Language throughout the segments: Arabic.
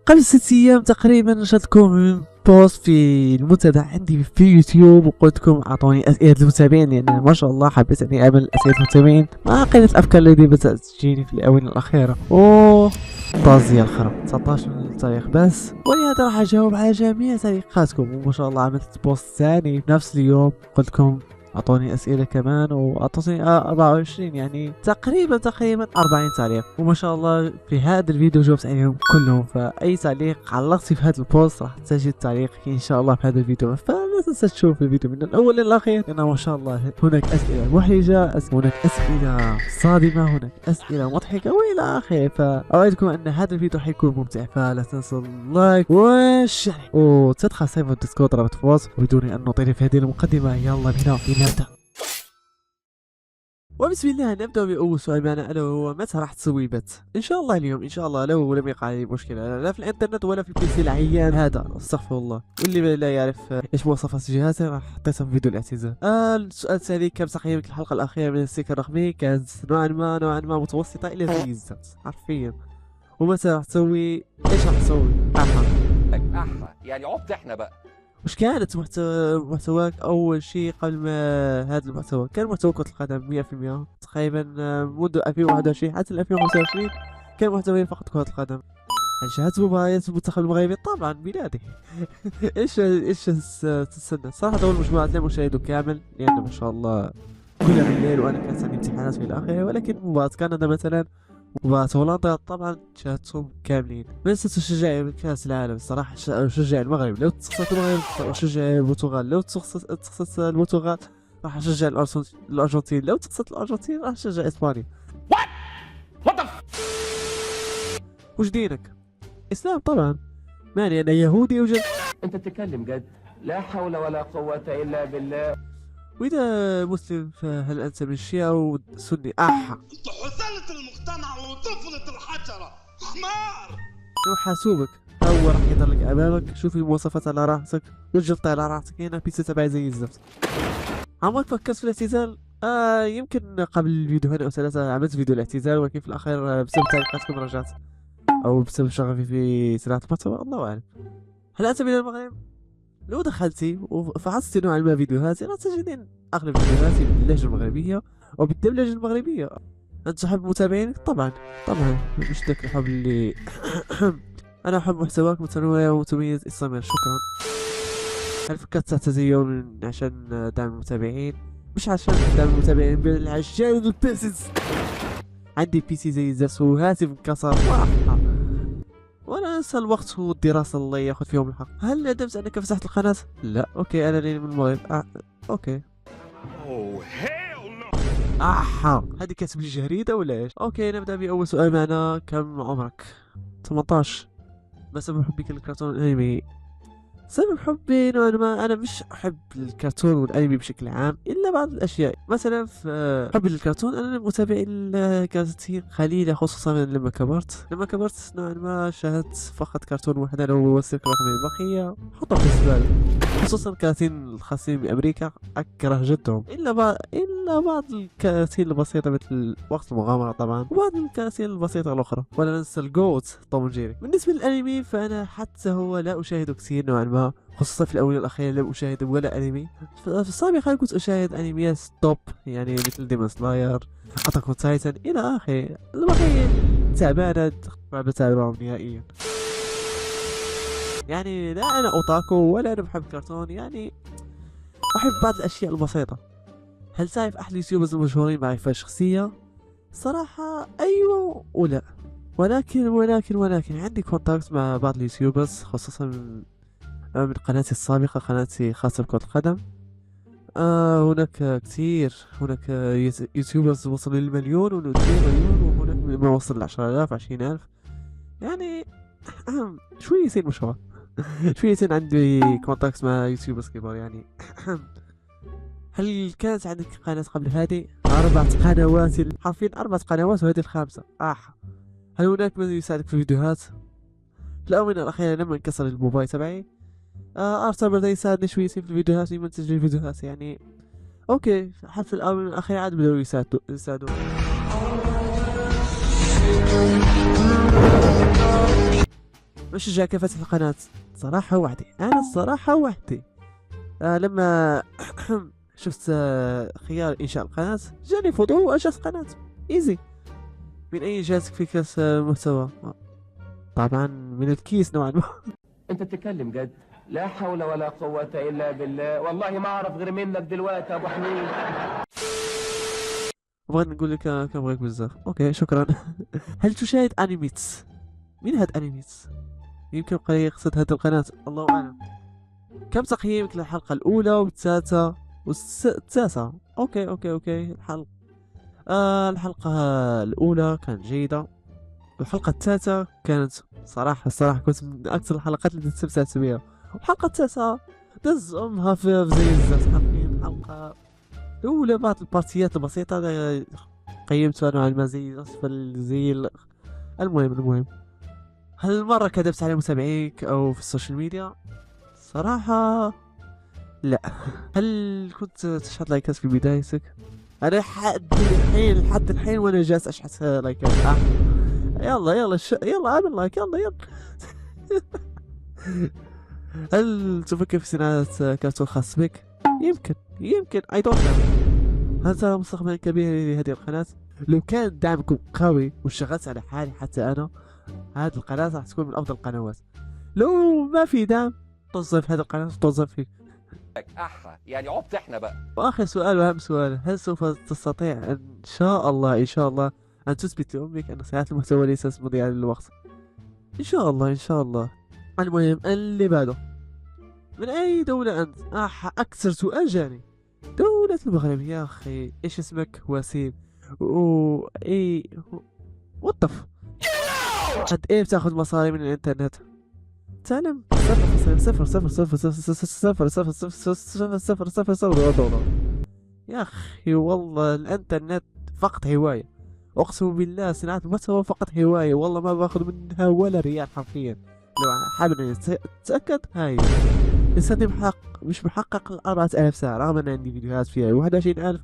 قبل 6 أيام تقريبا نشرتكم بوست في المنتدى عندي في يوتيوب وقلت لكم اعطوني اسئله المتابعين، يعني ما شاء الله حبيت اني اعمل اسئله المتابعين مع قله الافكار التي بدات تجيني في الاونه الاخيره. طازية الخرب 19 تاريخ بس، ولهذا راح اجاوب على جميع تعليقاتكم. وما شاء الله عملت بوست ثاني في نفس اليوم قلت لكم اعطوني اسئله كمان واعطوني 24، يعني تقريبا 40 تعليق. وما شاء الله في هذا الفيديو جاوبت عليهم كلهم، فاي تعليق علقت في هذا البوست راح تجد تعليقي ان شاء الله في هذا الفيديو، فلا تنسى تشوف الفيديو من الاول للاخير لان ما شاء الله هناك اسئله محرجه، هناك اسئله صادمه، هناك اسئله مضحكه والى اخره. فاوعدكم ان هذا الفيديو حيكون ممتع، فلا تنسوا اللايك والشير وتدخل سيرفر الديسكورد رابط في الوصف. وبدون ان نطيل في هذه المقدمه يلا بينا نبدأ. وبسم الله نبدأ بأول سؤال معنا ألا وهو متى راح تسوي بث؟ إن شاء الله اليوم إن شاء الله، لو لم يقع لي مشكلة لا في الإنترنت ولا في البي سي العيان هذا، استغفر الله. واللي لا يعرف إيش مواصفات جهازه راح حطيتها في فيديو الاعتذار. السؤال الثاني كم تقييمك الحلقة الأخيرة من السلك الرقمي؟ كانت نوعا ما متوسطة إلى جيدة حرفيا. ومتى راح تسوي؟ إيش راح تسوي؟ يعني عبت احنا بقى. وش كانت محتواك أول شيء قبل ما هذا المحتوى؟ كان محتوى كرة القدم 100% تقريبا منذ 2021 حتى 2025 كان محتوى فقط كرة القدم. هل شاهدت مباريات المنتخب المغربي؟ طبعا بلادي. ايش تستنى؟ صراحة دور المجموعات لم أشاهده كامل لأن ما شاء الله كلها بالليل وأنا كانت عندي امتحانات في الآخر، ولكن مباراة كندا مثلا مباراة هولندا طبعا شاهدتهم كاملين. من ستشجع كأس العالم؟ الصراحة أشجع المغرب. لو تخصصت المغرب أشجع البرتغال. لو تخصصت البرتغال راح أشجع الأرجنتين. لو تخصصت الأرجنتين راح أشجع إسبانيا. وش دينك؟ إسلام طبعا، ماني أنا يهودي وجد. انت بتتكلم جد؟ لا حول ولا قوة الا بالله. وإذا مسلم فهل أنت من الشيعة والسني؟ انت حثالة المقتنع وطفلة الحجرة حمار. لو حاسوبك هو راح يظهر لك امامك، شوف المواصفات على راحتك وجبت على راحتك. هنا بيتزا تبعي زي الزفت. عمرك فكرت في الاعتزال؟ يمكن قبل فيديوهين او 3 عملت فيديو الاعتزال، ولكن في الاخير بسبب تعليقاتكم رجعت او بسبب شغفي في صناعة المحتوى الله اعلم. هل انت من المغرب؟ لو دخلتي وفحصتي نوعا ما فيديوهاتي راح تجدين اغلب فيديوهاتي باللهجة المغربية او بالدبلجة المغربية. انت تحب متابعينك؟ طبعا مش ذاك الحب اللي أنا أحب محتواك متنوع ومتميز استمر. شكرا. هل فكرت تعتزل يوم عشان دعم المتابعين؟ مش عشان دعم المتابعين بل عشان البيسز. عندي بي سي زي الزفت وهاتف انكسر وانا انسى الوقت والدراسة الله ياخذ فيهم الحق. هل ندمت انك فتحت القناة؟ لا اوكي انا لين من المغرب. اوكي هذه كاتب لي جريدة ولا ايش؟ اوكي نبدأ بأول سؤال معنا. كم عمرك؟ 18. ما سبب حبك للكرتون والانمي؟ سبب حبي نوعا ما انا مش احب الكرتون والانمي بشكل عام الا بعض الاشياء. مثلا في حبي للكرتون انا متابع الكرتون قليله، خصوصا لما كبرت نوعا ما شاهدت فقط كرتون واحد انا هو السلك الرقمي. البقيه حطهم في الزباله، خصوصا الكراتين الخاصين بامريكا اكره جدهم الا بعض الكراتين البسيطه مثل وقت المغامره طبعا، وبعض الكراتين البسيطه الاخرى. ولا ننسى الجوت توم جيري. بالنسبه للانمي فانا حتى هو لا اشاهده كثير نوعا ما، خصوصا في الاونه الاخيره لم اشاهد ولا انمي. في السابق كنت اشاهد انميات توب يعني مثل ديمون سلاير، اتاك اون تايتن الى اخره. البقيه تعبانه ما بتابعهم نهائيا. يعني لا انا اوتاكو ولا انا بحب كرتون، يعني احب بعض الاشياء البسيطه. هل تعرف احد اليوتيوبرز المشهورين معرفه شخصيه؟ صراحه ايوه ولا، ولكن عندي كونتاكت مع بعض اليوتيوبرز خصوصا من قناتي السابقة، قناتي خاصة بكرة القدم. هناك كثير، هناك يوتيوبرز وصلوا للمليون و2 مليون، وهناك ما وصل ل10,000 20,000. يعني شويتين مشهور. شويتين عندي كونتاكت مع يوتيوبرز كبار يعني. هل كانت عندك قناة قبل هذه؟ 4 قنوات حرفيا 4 قنوات وهذه الخامسة. هل هناك من يساعدك في الفيديوهات؟ في الآونة الأخيرة لما انكسر الموبايل تبعي ارسل بدأ يساعدني شوي في الفيديوهات ويمنتج لي الفيديوهات يعني. اوكي حتى الآونة الأخيرة عاد بدأوا يساعدوا. بشجع كيف فتح القناة. صراحة وحدي، أنا الصراحة وحدي. لما شفت خيار إنشاء القناة جاني فضول وأنشأت قناة. إيزي. من أي جهازك في كاس محتوى؟ طبعا من الكيس نوعا ما. انت بتتكلم جد؟ لا حول ولا قوة الا بالله، والله ما اعرف غير منك دلوقتي يا ابو حميد. بغيت نقول لك كنبغيك بزاف. اوكي شكرا. هل تشاهد انيميتس؟ مين هاد انيميتس؟ يمكن بقى يقصد هاد القناة، الله اعلم. كم تقييمك للحلقة الأولى والثالثة والتاسعة؟ اوكي الحلقة الأولى كانت جيدة. الحلقة الثالثة كانت الصراحة كنت من أكثر الحلقات اللي استمتعت بها. والحلقة التاسعة دز أمها في زي الزفت حرفيا. الحلقة الأولى بعض البارتيات البسيطة قيمتها نوعا ما زي أسفل المهم. هل مرة كذبت على متابعيك أو في السوشيال ميديا؟ صراحة لا. هل كنت تشحت لايكات في بدايتك؟ أنا لحد الحين وأنا جالس أشحت لايكات. يلا اعمل لايك يلا. هل تفكر في صناعة كرتون خاص بك؟ يمكن I don't know. هل ترى مستقبل كبير لهذه القناة؟ لو كان دعمكم قوي واشتغلت على حالي حتى أنا، هذه القناة راح تكون من أفضل القنوات. لو ما في دعم توظف هذه القناة وتوظف فيك. احا يعني عبت احنا بقى. وآخر سؤال وأهم سؤال، هل سوف تستطيع إن شاء الله أن تثبت لأمك أن صناعة المحتوى ليست مضيعة للوقت؟ إن شاء الله. المهم اللي بعده، من أي دولة أنت؟ أكثر سؤال جاني. دولة المغرب يا أخي. إيش اسمك؟ وسيم. إيه وطف. قد إيه بتاخذ مصاري من الإنترنت؟ تعلم 0.00000000000 يا أخي والله الإنترنت فقط هواية. أقسم بالله صناعة المحتوى فقط هواية، والله ما باخذ منها ولا ريال حرفيا. لو حابب تتأكد هاي لساتني مش محقق 4000 ساعة، رغم أن عندي فيديوهات فيها 21000،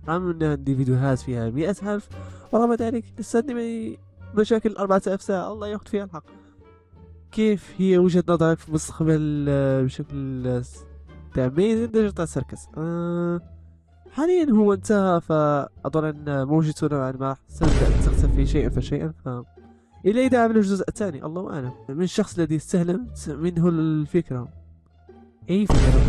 رغم أن عندي فيديوهات فيها 100000، ورغم ذلك لساتني مشاكل 4000 ساعة. الله ياخذ فيها الحق. كيف هي وجهة نظرك في المستقبل بشكل تعميد ديجيتال سيركس؟ حاليا هو انتهى، فأظن أن موجته نوعا ما ستبدأ تختفي شيئا فشيئا، إلا إذا عمل الجزء الثاني الله أعلم. من الشخص الذي استهلمت منه الفكرة. أي فكرة؟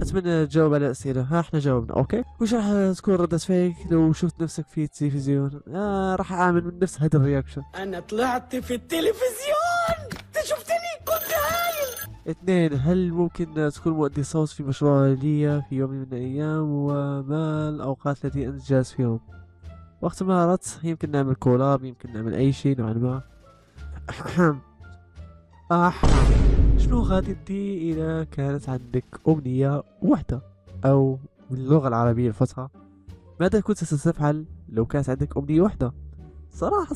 أتمنى تجاوب على أسئلة. احنا جاوبنا أوكي. وش راح تكون ردة فعلك لو شفت نفسك في التلفزيون؟ راح أعمل من نفس هذا الرياكشن. انا طلعت في التلفزيون، انت شفتني كنت هايل. 2. هل ممكن تكون مؤدي صوت في مشروع لي في يوم من الأيام؟ وما الأوقات التي أنت جالس فيهم؟ وقت ما أردت يمكن نعمل كولاب، يمكن نعمل أي شيء نوعا ما. شنو غادي دير إذا كانت عندك أمنية واحدة، أو باللغة العربية الفصحى ماذا كنت ستفعل لو كانت عندك أمنية واحدة؟ صراحة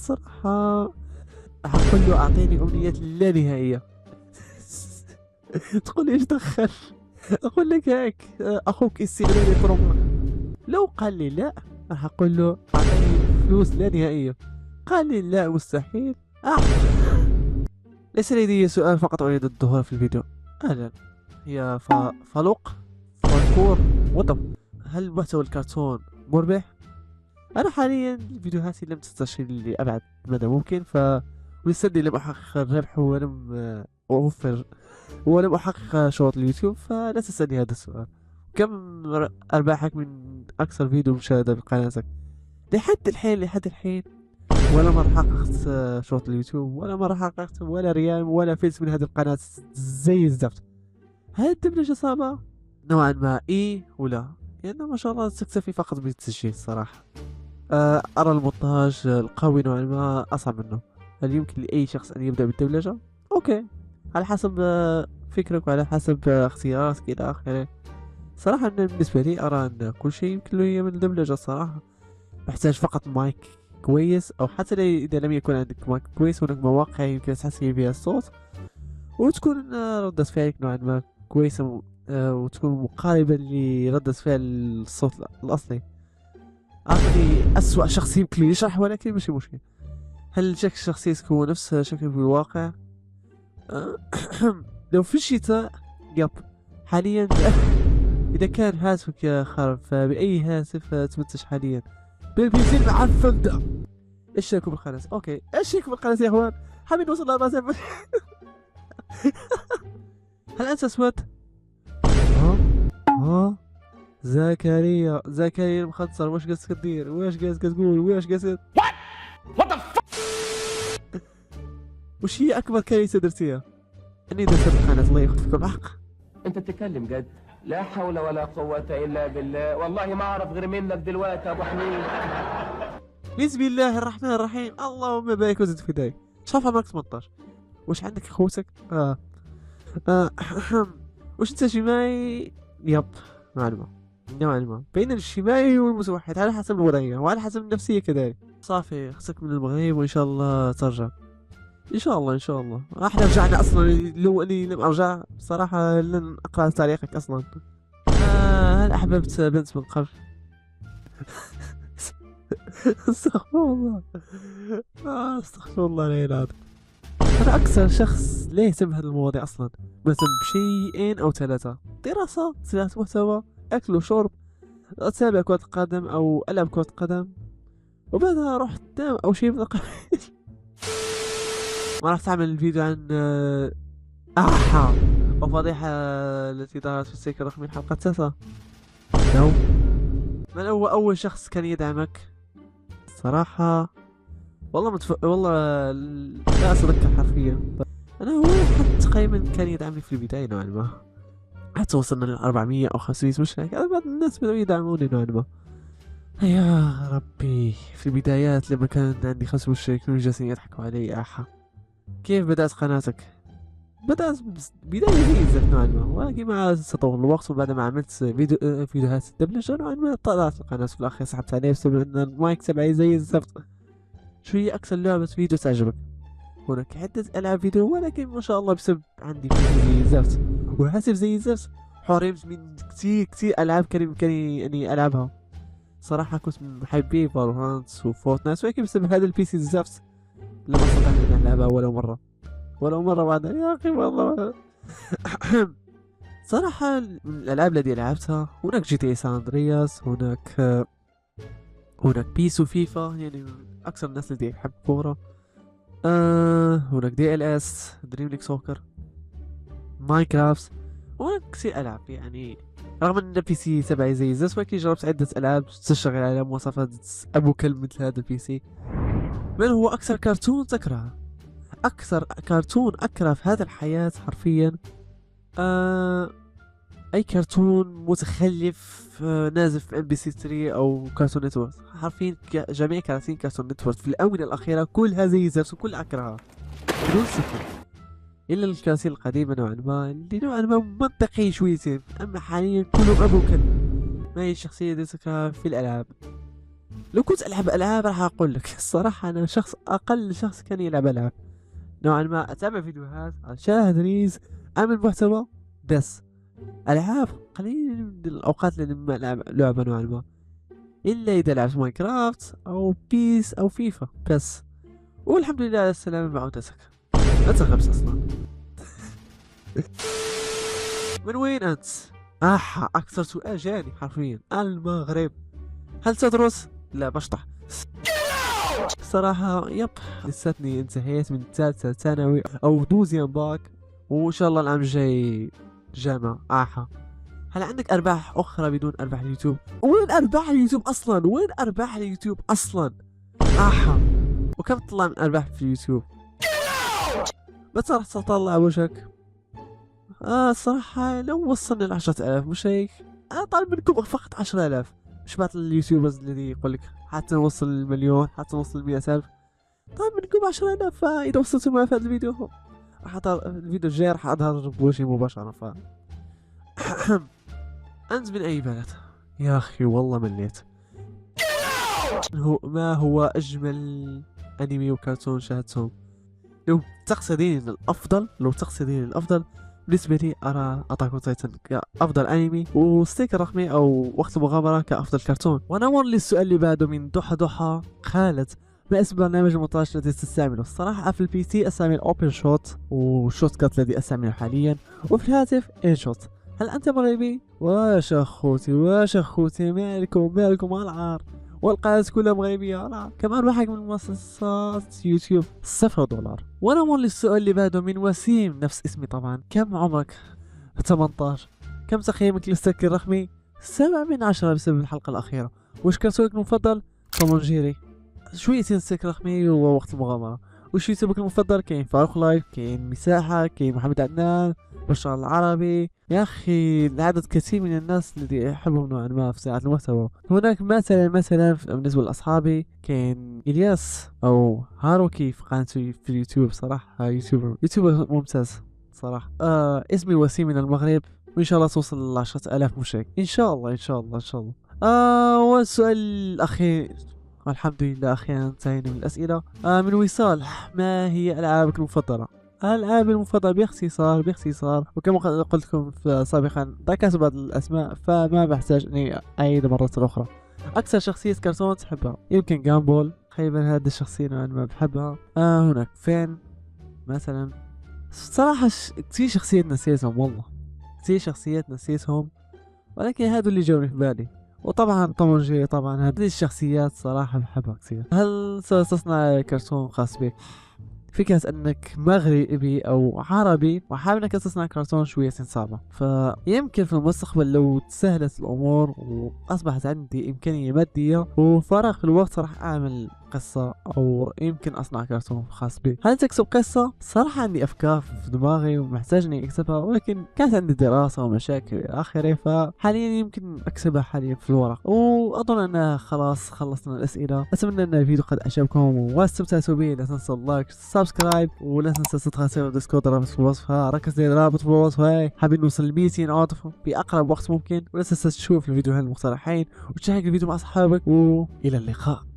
أقول له أعطيني أمنية لا نهائية. تقول لي إيش دخل؟ أقول لك هيك أخوك استغلال يضربك. لو قال لي لا راح أقول له أعطيني فلوس لا نهائية. قال لي لا مستحيل. ليس لدي سؤال فقط أريد الظهور في الفيديو. أهلا. هي فالكور وضم. هل محتوى الكرتون مربح؟ أنا حاليا فيديوهاتي لم تنتشر لأبعد مدى ممكن، ولسني لم أحقق الربح ولم أوفر ولم أحقق شروط اليوتيوب، فلا تسألني هذا السؤال. كم أرباحك من أكثر فيديو مشاهدة بقناتك؟ لحد الحين ولا مرة حققت شروط اليوتيوب، ولا مرة حققت ولا ريال ولا فلس من هذه القناة زي الزفت. هل الدبلجة صعبة؟ نوعا ما ولا لأنه ما شاء الله تكتفي فقط بالتسجيل الصراحة. أرى المونتاج القوي نوعا ما أصعب منه. هل يمكن لأي شخص أن يبدأ بالدبلجة؟ أوكي، على حسب فكرك وعلى حسب اختياراتك إلى آخره. صراحة أنا بالنسبة لي أرى أن كل شيء يمكن له من الدبلجة الصراحة. محتاج فقط مايك كويس، أو حتى إذا لم يكن عندك مايك كويس هناك مواقع يمكن تحسن فيها الصوت، وتكون ردة فعلك نوعا ما كويسة، وتكون مقاربة لردة فعل الصوت الأصلي. أعطني أسوأ شخص يمكن يشرح، ولكن مش مشكلة. هل شكل شخصيتك هو نفس شكل في الواقع؟ لو في الشتاء يب حاليا إذا كان هاتفك يا خرب فبأي هاتف تمنتج حاليا؟ بالبي سي المعفن ده. ايش رايكم بالقناة؟ اوكي ايش رايكم بالقناة يا اخوان؟ حابين نوصل ل 4000. هل انت اسود؟ ها زكريا المختصر، واش قصدك تدير؟ واش قصدك تقول؟ واش قصدك؟ وش هي اكبر كارثة درتيها؟ اني درت القناة، الله ياخذ فيكم الحق. انت بتتكلم جد؟ لا حول ولا قوة الا بالله، والله ما اعرف غير منك دلوقتي يا ابو حميد. بسم الله الرحمن الرحيم، اللهم بارك وزد في داي. شوف عمرك 18. وش عندك اخوتك؟ وش انت شماي؟ يب معلومة نوعا ما بين الشماي والمتوحد على حسب الوضعية وعلى حسب النفسية كذلك. صافي خصك من المغرب وان شاء الله ترجع. ان شاء الله ان شاء الله. احنا رجعنا اصلا، لو اني لم ارجع بصراحة لن اقرا تعليقك اصلا. هل احببت بنت من قبل؟ استغفر الله. استغفر الله العلي العظيم. انا اكثر شخص لا يهتم بهذه المواضيع اصلا، مهتم بشيئين او ثلاثة: دراسة، صناعة محتوى، اكل وشرب، اتابع كرة القدم او العب كرة قدم، وبعدها اروح انام او شيء من القبيل. ما راح تعمل الفيديو عن احا وفضيحة التي دارت في السيكل الرقمي الحلقة 9. نو. من هو اول شخص كان يدعمك؟ صراحة والله والله لا اتذكر حرفيا. انا هو حد تقريبا كان يدعمني في البداية نوعا ما، حتى وصلنا ل 400 او 500 مشترك. بعض الناس بدأوا يدعموني نوعا ما. يا ربي في البدايات لما كان عندي 5 مشتركين جالسين يضحكوا علي. احا كيف بدأت قناتك؟ بدأت بداية زي الزفت نوعا ما، ولكن مع تطور الوقت وبعد ما عملت فيديوهات الدبلجة نوعا ما طلعت القناة في الأخير سحبت عليه بسبب أن المايك تبعي زي الزفت. شو هي أكثر لعبة فيديو تعجبك؟ هناك عدة ألعاب فيديو، ولكن ما شاء الله بسبب عندي فيديو زي الزفت وهاتف زي الزفت حرمت من كتير ألعاب كان بإمكاني أني ألعبها. صراحة كنت من محبي فالورانت وفورتنايت، ولكن بسبب هذا البي سي الزفت لم أستطع أن ألعبها ولو مرة واحدة يا أخي والله. صراحة من الألعاب التي لعبتها هناك جي تي سان اندرياس، هناك بيس وفيفا، يعني أكثر الناس التي يحب كورة. هناك دي ال اس دريم ليج سوكر، ماينكرافت، وهناك كثير ألعاب. يعني رغم أن البي سي تبعي زي الزفت، ولكن جربت عدة ألعاب تشتغل على مواصفات أبو كلب مثل هذا البي سي. من هو أكثر كرتون تكرهه؟ أكثر كرتون أكره في هذه الحياة حرفيا أي كرتون متخلف نازل في ام بي سي 3 أو كارتون نتورك. حرفيا جميع كراتين كارتون نتورك في الآونة الأخيرة كلها زي الزفت وكل أكرهها بدون سكر، إلا الكراتين القديمة نوعا ما اللي نوعا ما منطقي شويتين. أما حاليا كلهم أبو كلب. ما هي الشخصية اللي تكرهها في الألعاب؟ لو كنت ألعب ألعاب راح أقول لك الصراحة أنا أقل شخص كان يلعب ألعاب نوعا ما. أتابع فيديوهات، أشاهد ريلز، أعمل محتوى، بس ألعاب قليل من الأوقات اللي لما ألعب لعبة نوعا ما، إلا إذا لعبت ماينكرافت أو بيس أو فيفا بس. والحمد لله على السلامة بعودتك. لا تخبص أصلا. من وين أنت؟ أكثر سؤال جاني حرفيا. المغرب. هل تدرس؟ لا بشطح. صراحة يب لساتني انتهيت من ثالثة ثانوي أو دوزيام باك، وإن شاء الله العام الجاي جامعة. هل عندك أرباح أخرى بدون أرباح اليوتيوب؟ وين أرباح اليوتيوب أصلا؟ وين أرباح اليوتيوب أصلا؟ وكم تطلع من أرباح في اليوتيوب؟ متى راح تطلع وجهك؟ الصراحة لو وصلنا ل10,000 مشترك طالب منكم فقط 10,000، مش بعض اليوتيوبرز الذي يقول لك حتى نوصل ل1,000,000 حتى نوصل ل100,000. طيب منكم 10,000، فإذا وصلتوا معي في هذا الفيديو راح الفيديو الجاي راح أظهر بوجهي مباشرة. أنت من أي بلد؟ يا أخي والله مليت. ما هو أجمل أنمي وكرتون شاهدتهم؟ لو تقصدين الأفضل بالنسبة لي أرى أتاك أون تايتن كأفضل أنمي، وستيك الرقمي أو وقت المغامرة كأفضل كرتون. ونمر للسؤال اللي بعده من ضحى خالد: ما اسم برنامج المونتاج الذي تستعمله؟ الصراحة في البي سي استعمل اوبن شوت وشوت كات الذي استعمله حاليا، وفي الهاتف ان شوت. هل انت مغربي؟ واش اخوتي مالكم العار والقناة كلها مغربية. لا كمان واحد من منصات يوتيوب $0. ونمر للسؤال اللي بعده من وسيم نفس اسمي طبعا. كم عمرك؟ 18. كم تقييمك للسلك الرقمي؟ 7/10 بسبب الحلقة الأخيرة. وش كرتونك المفضل؟ توم جيري. شويتين السلك الرقمي ووقت المغامرة. وش يوتيوبك المفضل؟ كاين فاروق لايف، كاين مساحة، كاين محمد عدنان، بشار العربي. يا أخي العدد كثير من الناس الذي يحبهم نوعا ما في صناعة المحتوى. هناك مثلا بالنسبة لأصحابي كاين إلياس أو هاروكي في قناته في اليوتيوب. صراحة يوتيوبر ممتاز صراحة. اسمي وسيم من المغرب، وإن شاء الله توصل ل10,000 مشترك إن شاء الله. والسؤال الأخير، والحمد لله أخيرا انتهينا من الأسئلة. من وصال، ما هي ألعابك المفضلة؟ الألعاب المفضلة باختصار وكما قلت لكم سابقا ذكرت بعض الأسماء فما بحتاج أني أعيد مرة أخرى. أكثر شخصية كرتون تحبها؟ يمكن جامبول، غالبا هذه الشخصية نوعا ما بحبها. هناك فين مثلا. صراحة كثير شخصيات نسيتهم، والله كثير شخصيات نسيتهم، ولكن هذا اللي جاوني في بالي. وطبعا توم جيري، طبعا هذه الشخصيات صراحة بحبها كثير. هل ستصنع كرتون خاص بك؟ فكرة انك مغربي او عربي وحابب انك تصنع كرتون شوية صعبة، فيمكن في المستقبل لو تسهلت الامور واصبحت عندي امكانية مادية وفراغ في الوقت راح اعمل قصة او يمكن اصنع كرتون خاص بي. هل تكتب قصة؟ صراحة عندي افكار في دماغي ومحتاج اني اكتبها، ولكن كانت عندي دراسة ومشاكل الى اخره، فحاليا يمكن اكتبها حاليا في الورق. واظن ان خلاص خلصنا الاسئلة. اتمنى ان الفيديو قد اعجبكم واستمتعتوا به. لا تنسوا اللايك سبسكرايب، ولا تنسى تدخل سيرفر ديسكورد، رابط في الوصف. ركز لي الرابط في الوصف. حابين نوصل ل 200 عاطفة بأقرب وقت ممكن. ولا تنسى تشوف الفيديوهات المقترحين وتشارك الفيديو مع أصحابك، وإلى اللقاء.